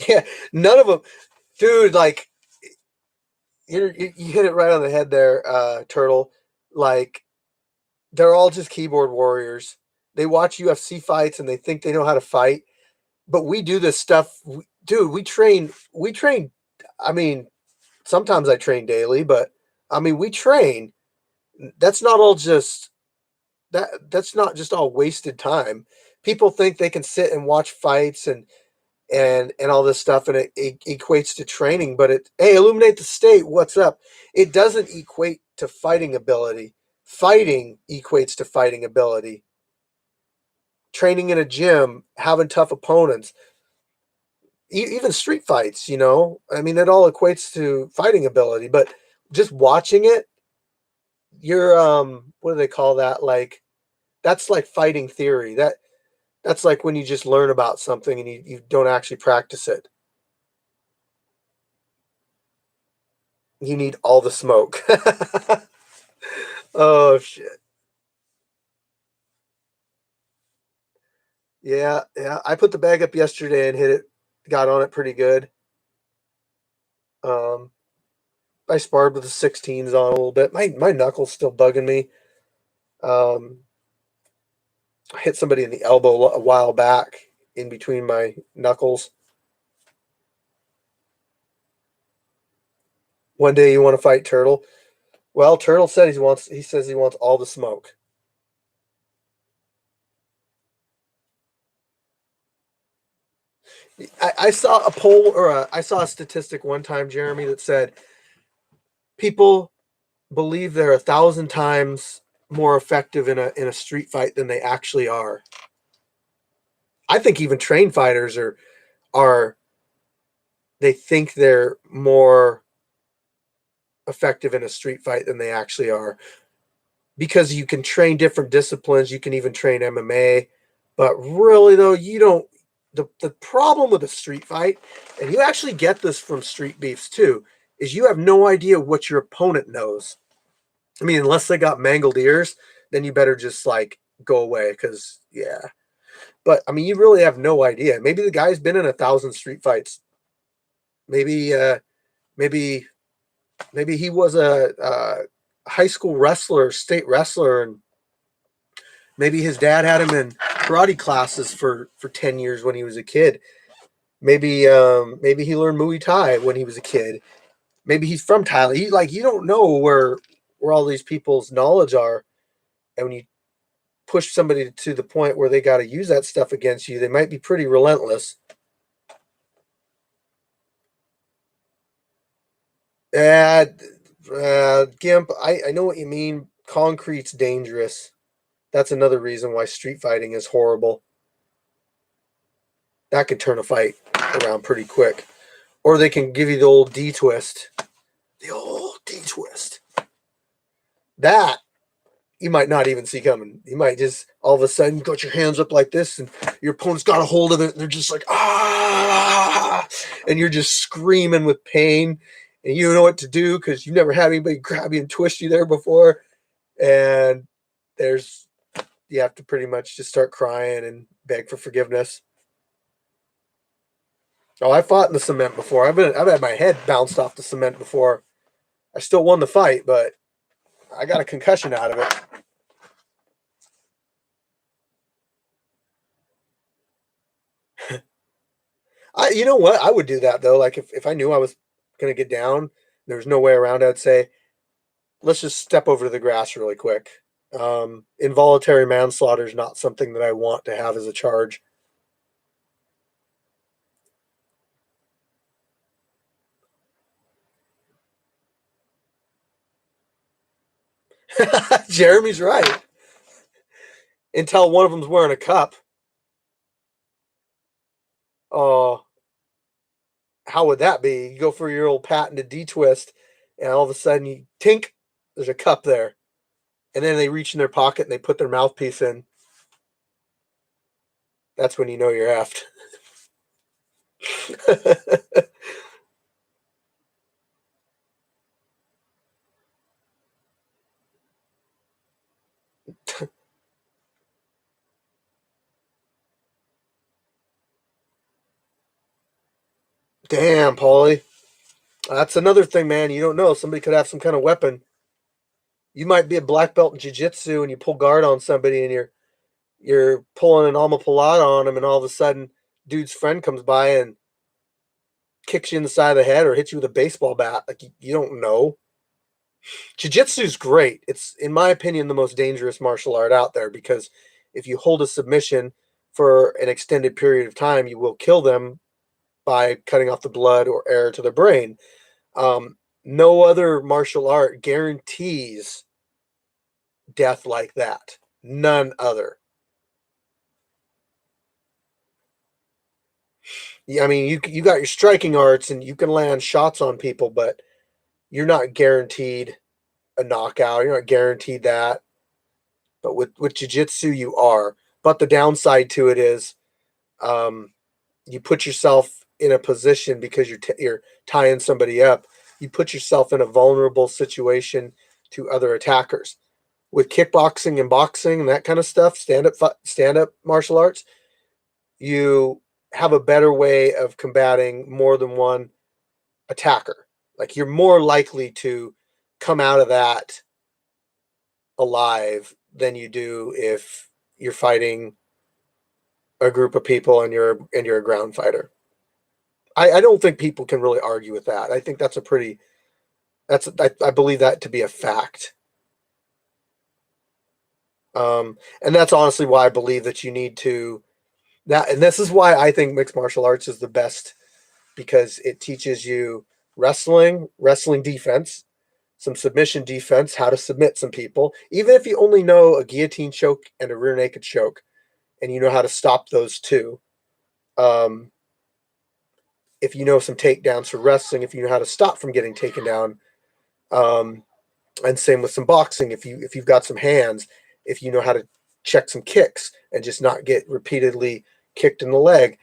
yeah, none of them, dude. Like, you hit it right on the head there, Turtle. Like, they're all just keyboard warriors. They watch UFC fights and they think they know how to fight, but we do this stuff, dude. We train I mean, sometimes I train daily, but I mean, we train. That's not all just that's not just all wasted time. People think they can sit and watch fights and all this stuff, and it equates to training. But hey, illuminate the state. What's up? It doesn't equate to fighting ability. Fighting equates to fighting ability. Training in a gym, having tough opponents, even street fights. I mean, it all equates to fighting ability. But just watching it, you're what do they call that? Like that's like fighting theory. That's like when you just learn about something and you don't actually practice it. You need all the smoke. Oh shit. Yeah, yeah. I put the bag up yesterday and hit it. Got on it pretty good. Um, I sparred with the 16s on a little bit. My knuckles still bugging me. Um, I hit somebody in the elbow a while back in between my knuckles. One day you want to fight Turtle? Well, Turtle said he says he wants all the smoke. I saw a poll I saw a statistic one time, Jeremy, that said people believe they're 1,000 times more effective in a street fight than they actually are. I think even trained fighters are they think they're more effective in a street fight than they actually are, because you can train different disciplines. You can even train MMA, but really though, you don't. The problem with a street fight, and you actually get this from Streetbeefs too, is you have no idea what your opponent knows. I mean, unless they got mangled ears, then you better just like go away, because yeah. But I mean, you really have no idea. Maybe the guy's been in 1,000 street fights. Maybe maybe maybe he was a high school wrestler, state wrestler, and maybe his dad had him in karate classes for 10 years when he was a kid. Maybe he learned Muay Thai when he was a kid. Maybe he's from Thailand. You don't know where all these people's knowledge are, and when you push somebody to the point where they got to use that stuff against you, they might be pretty relentless. Uh, Gimp, I know what you mean. Concrete's dangerous. That's another reason why street fighting is horrible. That could turn a fight around pretty quick. Or they can give you the old D twist. The old D twist. That you might not even see coming. You might just all of a sudden got your hands up like this, and your opponent's got a hold of it, and they're just like, ah, and you're just screaming with pain, and you don't know what to do because you've never had anybody grab you and twist you there before. And there's you have to pretty much just start crying and beg for forgiveness. Oh, I fought in the cement before. I've had my head bounced off the cement before. I still won the fight, but I got a concussion out of it. You know what? I would do that though. Like if I knew I was gonna get down, there's no way around it, I'd say, let's just step over to the grass really quick. Involuntary manslaughter is not something that I want to have as a charge. Jeremy's right. Until one of them's wearing a cup. Oh, how would that be? You go for your old patented D twist, and all of a sudden you tink, there's a cup there. And then they reach in their pocket and they put their mouthpiece in. That's when you know you're effed. Damn, Paulie. That's another thing, man. You don't know. Somebody could have some kind of weapon. You might be a black belt in jiu-jitsu and you pull guard on somebody and you're pulling an omoplata on them, and all of a sudden dude's friend comes by and kicks you in the side of the head or hits you with a baseball bat. Like, you don't know. Jiu Jitsu is great. It's, in my opinion, the most dangerous martial art out there, because if you hold a submission for an extended period of time, you will kill them by cutting off the blood or air to the brain. No other martial art guarantees death like that. None other. I mean, you got your striking arts and you can land shots on people, but you're not guaranteed a knockout. You're not guaranteed that. But with jiu-jitsu, you are. But the downside to it is, you put yourself in a position, because you're tying somebody up. You put yourself in a vulnerable situation to other attackers. With kickboxing and boxing and that kind of stuff, stand-up martial arts, you have a better way of combating more than one attacker. Like, you're more likely to come out of that alive than you do if you're fighting a group of people and you're a ground fighter. I don't think people can really argue with that. I think that's I believe that to be a fact. And that's honestly why I believe that you need to and this is why I think mixed martial arts is the best, because it teaches you wrestling defense, some submission defense, how to submit some people, even if you only know a guillotine choke and a rear naked choke, and you know how to stop those two. If you know some takedowns for wrestling, if you know how to stop from getting taken down, and same with some boxing, if you've got some hands, if you know how to check some kicks and just not get repeatedly kicked in the leg.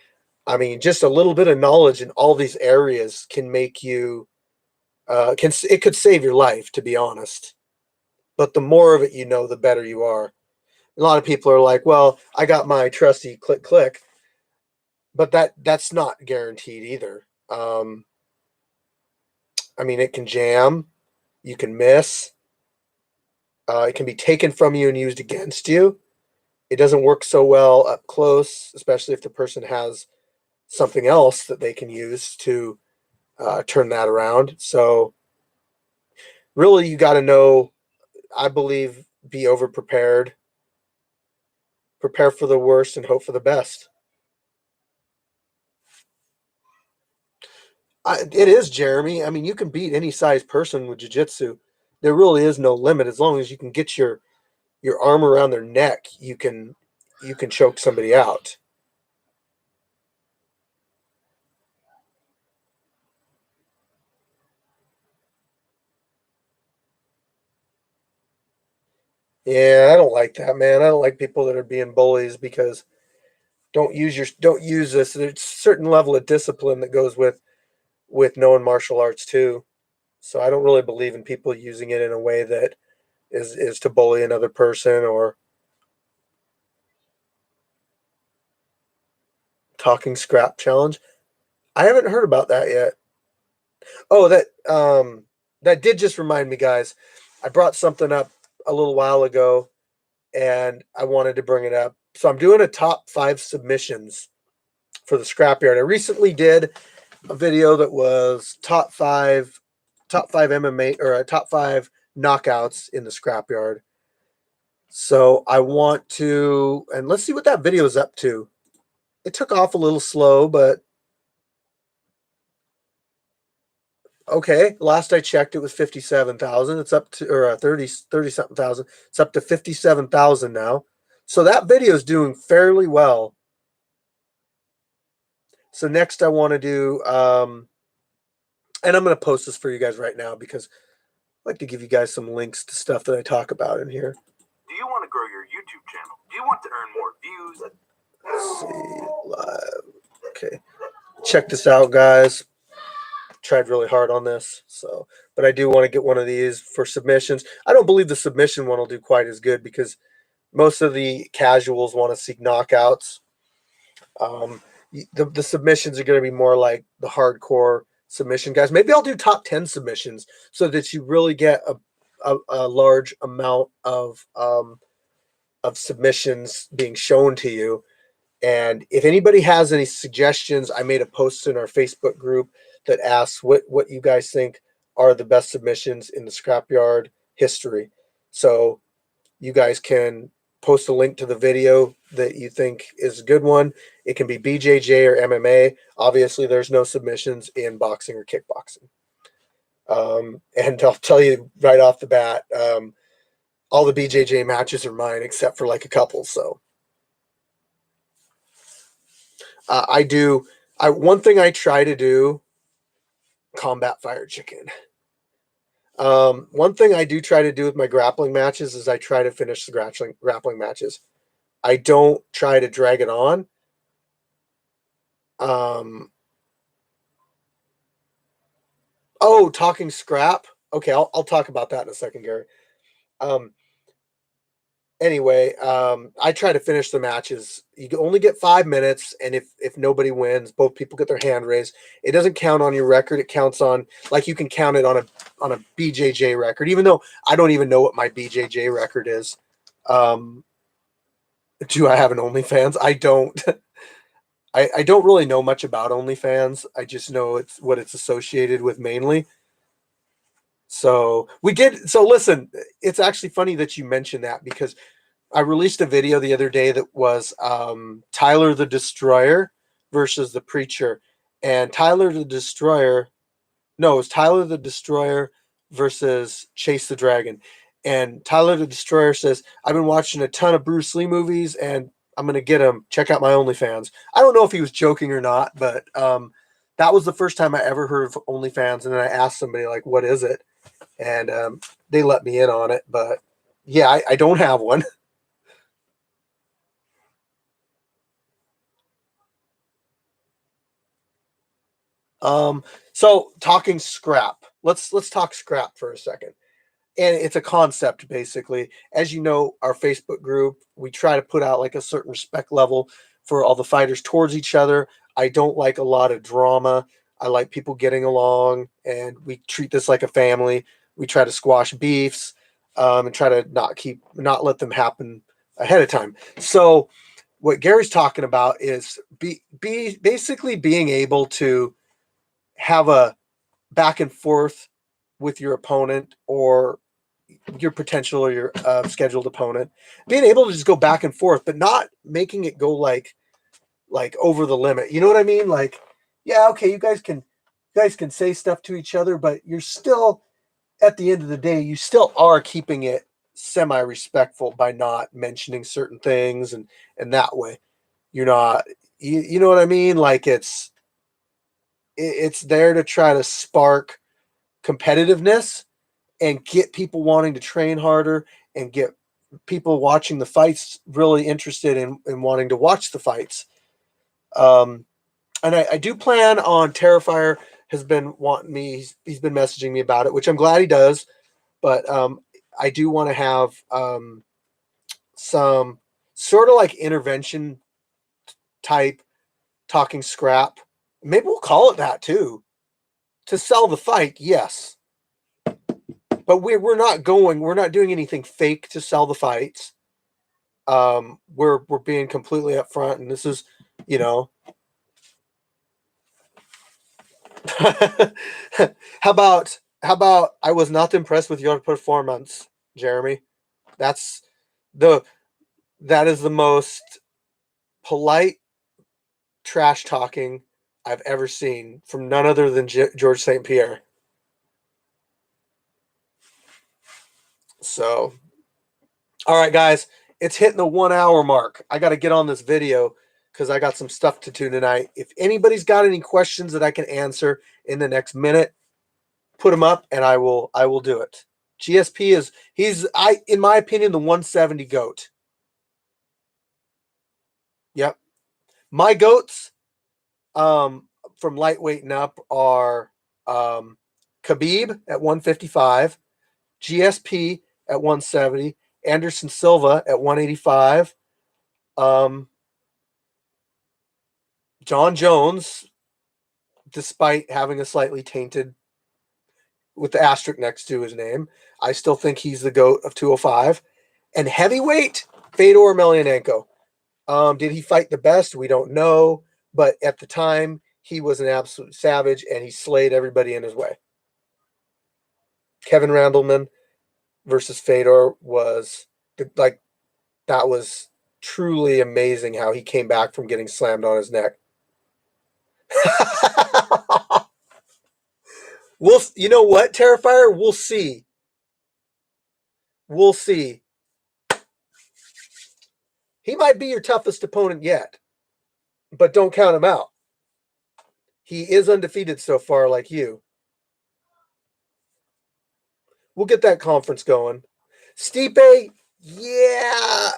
I mean, just a little bit of knowledge in all these areas can make you it could save your life, to be honest. But the more of it you know, the better you are. A lot of people are like, well, I got my trusty click, but that's not guaranteed either. I mean, it can jam, you can miss, it can be taken from you and used against you. It doesn't work so well up close, especially if the person has something else that they can use to turn that around. So really, you got to know, I believe, be over prepared, prepare for the worst and hope for the best. It is, Jeremy. I mean, you can beat any size person with jiu-jitsu. There really is no limit. As long as you can get your arm around their neck, you can choke somebody out. Yeah, I don't like that, man. I don't like people that are being bullies, because don't use this. There's a certain level of discipline that goes with knowing martial arts too. So I don't really believe in people using it in a way that is to bully another person or talking scrap challenge. I haven't heard about that yet. Oh, that did just remind me, guys. I brought something up a little while ago, and I wanted to bring it up. So I'm doing a top 5 submissions for the scrapyard. I recently did a video that was top five MMA, or top 5 knockouts in the scrapyard. So I want to, and let's see what that video is up to. It took off a little slow, but okay. Last I checked, it was 57,000. It's up to, or 30 something thousand. It's up to 57,000 now. So that video is doing fairly well. So next I want to do, and I'm going to post this for you guys right now, because I'd like to give you guys some links to stuff that I talk about in here. Do you want to grow your YouTube channel? Do you want to earn more views? Let's see, live. Okay. Check this out, guys. Tried really hard on this, but I do want to get one of these for submissions. I don't believe the submission one will do quite as good, because most of the casuals want to see knockouts. The submissions are going to be more like the hardcore submission guys. Maybe I'll do top 10 submissions, so that you really get a large amount of submissions being shown to you. And if anybody has any suggestions, I made a post in our Facebook group that asks what you guys think are the best submissions in the scrapyard history. So you guys can post a link to the video that you think is a good one. It can be BJJ or MMA. Obviously, there's no submissions in boxing or kickboxing. And I'll tell you right off the bat, all the BJJ matches are mine except for like a couple. So one thing I try to do, combat fire chicken. One thing I do try to do with my grappling matches is I try to finish the grappling matches. I don't try to drag it on. Talking scrap. Okay, I'll talk about that in a second, Gary. Anyway, I try to finish the matches. You only get 5 minutes, and if nobody wins, both people get their hand raised. It doesn't count on your record. It counts on, like, you can count it on a BJJ record, even though I don't even know what my BJJ record is. Do I have an OnlyFans? I don't. I don't really know much about OnlyFans. I just know it's what it's associated with mainly. So listen, it's actually funny that you mentioned that, because I released a video the other day that was Tyler the Destroyer versus the Preacher. And Tyler the Destroyer versus Chase the Dragon. And Tyler the Destroyer says, I've been watching a ton of Bruce Lee movies and I'm going to get him. Check out my OnlyFans. I don't know if he was joking or not, but that was the first time I ever heard of OnlyFans. And then I asked somebody, like, what is it? And they let me in on it. But yeah, I don't have one. So talking scrap. Let's talk scrap for a second. And it's a concept, basically. As you know, our Facebook group, we try to put out like a certain respect level for all the fighters towards each other. I don't like a lot of drama. I like people getting along, and we treat this like a family. We try to squash beefs, and try to not let them happen ahead of time. So what Gary's talking about is basically being able to have a back and forth with your opponent or your potential or your scheduled opponent, being able to just go back and forth, but not making it go like over the limit. You know what I mean? Like, yeah, okay, you guys can say stuff to each other, but you're still, at the end of the day, you still are keeping it semi-respectful by not mentioning certain things, and that way you're not, you know what I mean? Like, it's there to try to spark competitiveness and get people wanting to train harder and get people watching the fights really interested in wanting to watch the fights. And I do plan on, Terrifier has been wanting me, he's been messaging me about it, which I'm glad he does. But I do want to have some sort of like intervention type talking scrap. Maybe we'll call it that too. To sell the fight, yes. But we're not doing anything fake to sell the fights. We're being completely upfront, and this is, you know. How about I was not impressed with your performance, Jeremy? That is the most polite trash talking I've ever seen from none other than George St. Pierre. So, all right, guys, it's hitting the 1 hour mark. I got to get on this video because I got some stuff to do tonight. If anybody's got any questions that I can answer in the next minute, put them up and I will do it. GSP he's in my opinion, the 170 GOAT. Yep. My GOATs from lightweight and up are Khabib at 155, GSP at 170, Anderson Silva at 185, John Jones, despite having a slightly tainted with the asterisk next to his name, I still think he's the GOAT of 205. And heavyweight, Fedor Emelianenko. Did he fight the best? We don't know. But at the time, he was an absolute savage, and he slayed everybody in his way. Kevin Randleman versus Fedor was like, that was truly amazing how he came back from getting slammed on his neck. You know what, Terrifier? We'll see. We'll see. He might be your toughest opponent yet, but don't count him out. He is undefeated so far, like you. We'll get that conference going. Stipe, yeah,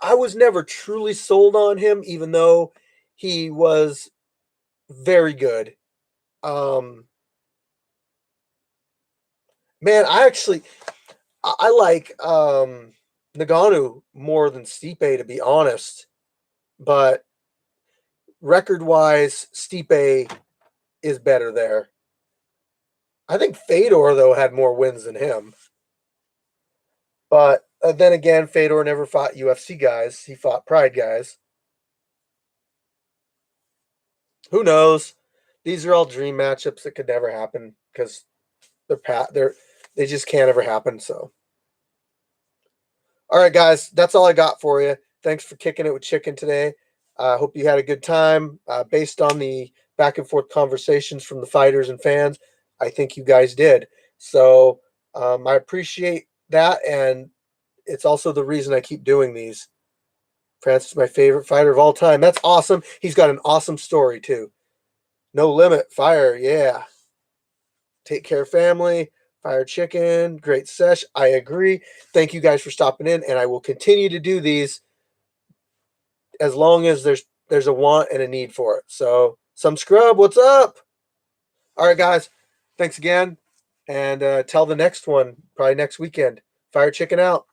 I was never truly sold on him, even though he was very good. Man, I like Nagano more than Stipe, to be honest. But record-wise, Stipe is better there. I think Fedor, though, had more wins than him. But then again, Fedor never fought UFC guys. He fought Pride guys. Who knows? These are all dream matchups that could never happen because they just can't ever happen. So, all right, guys, that's all I got for you. Thanks for kicking it with Chicken today. I hope you had a good time. Based on the back and forth conversations from the fighters and fans, I think you guys did. So I appreciate that, and it's also the reason I keep doing these. Francis is my favorite fighter of all time. That's awesome. He's got an awesome story, too. No limit. Fire. Yeah. Take care, family. Fire chicken. Great sesh. I agree. Thank you guys for stopping in, and I will continue to do these as long as there's a want and a need for it. So, some scrub, what's up? All right, guys. Thanks again. And till the next one, probably next weekend. Fire chicken out.